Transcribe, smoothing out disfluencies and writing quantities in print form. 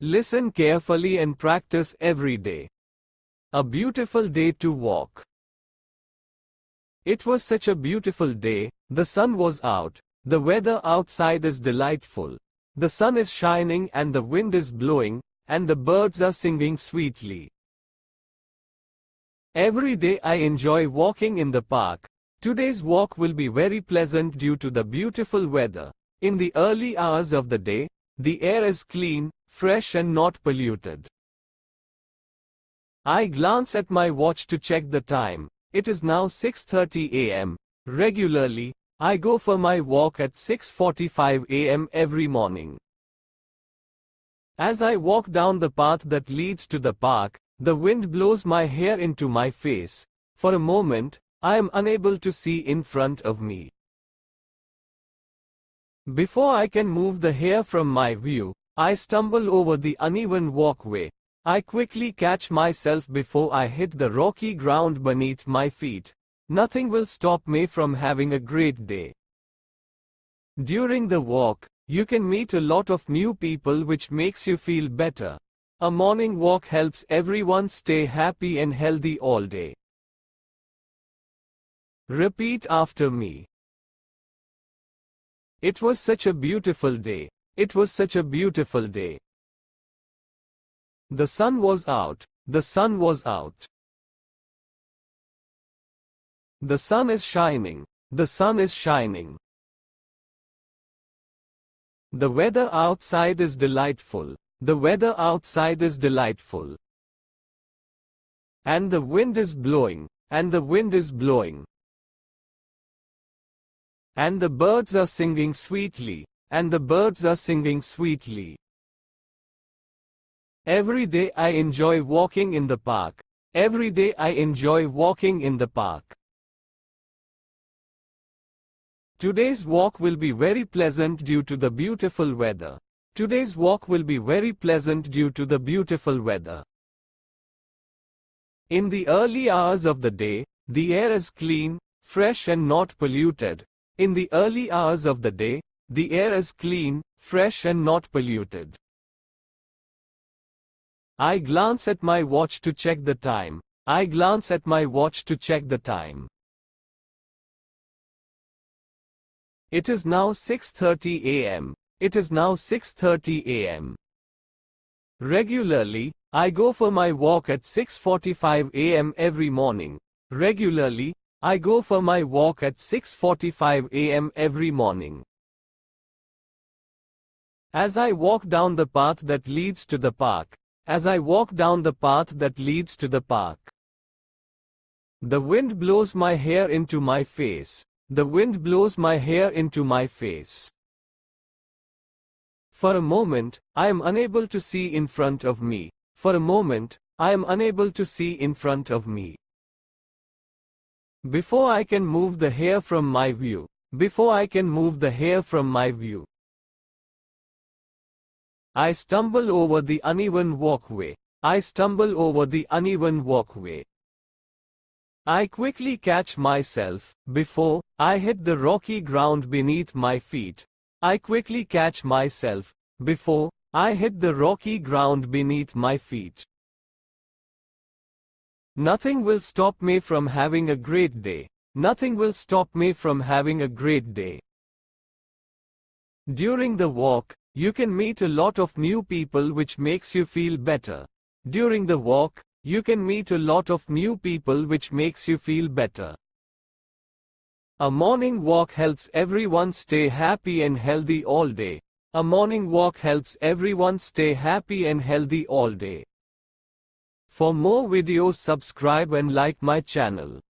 Listen carefully and practice every day. A beautiful day to walk. It was such a beautiful day, the sun was out, the weather outside is delightful. The sun is shining and the wind is blowing, and the birds are singing sweetly. Every day I enjoy walking in the park. Today's walk will be very pleasant due to the beautiful weather. In the early hours of the day, the air is clean, fresh and not polluted. I glance at my watch to check the time. It is now 6:30 a.m. Regularly, I go for my walk at 6:45 a.m. every morning. As I walk down the path that leads to the park, the wind blows my hair into my face. For a moment, I am unable to see in front of me. Before I can move the hair from my view, I stumble over the uneven walkway. I quickly catch myself before I hit the rocky ground beneath my feet. Nothing will stop me from having a great day. During the walk, you can meet a lot of new people which makes you feel better. A morning walk helps everyone stay happy and healthy all day. Repeat after me. It was such a beautiful day. It was such a beautiful day. The sun was out. The sun was out. The sun is shining. The sun is shining. The weather outside is delightful. The weather outside is delightful. And the wind is blowing. And the wind is blowing. And the birds are singing sweetly. And the birds are singing sweetly. Every day I enjoy walking in the park. Every day I enjoy walking in the park. Today's walk will be very pleasant due to the beautiful weather. Today's walk will be very pleasant due to the beautiful weather. In the early hours of the day, the air is clean, fresh and not polluted. In the early hours of the day, the air is clean, fresh and not polluted. I glance at my watch to check the time. I glance at my watch to check the time. It is now 6:30 a.m. It is now 6:30 a.m. Regularly, I go for my walk at 6:45 a.m. every morning. Regularly, I go for my walk at 6:45 a.m. every morning. As I walk down the path that leads to the park, as I walk down the path that leads to the park, the wind blows my hair into my face. The wind blows my hair into my face. For a moment, I am unable to see in front of me. For a moment, I am unable to see in front of me. Before I can move the hair from my view. Before I can move the hair from my view, I stumble over the uneven walkway. I stumble over the uneven walkway. I quickly catch myself before I hit the rocky ground beneath my feet. I quickly catch myself before I hit the rocky ground beneath my feet. Nothing will stop me from having a great day. Nothing will stop me from having a great day. During the walk, you can meet a lot of new people which makes you feel better. During the walk, you can meet a lot of new people which makes you feel better. A morning walk helps everyone stay happy and healthy all day. A morning walk helps everyone stay happy and healthy all day. For more videos, subscribe and like my channel.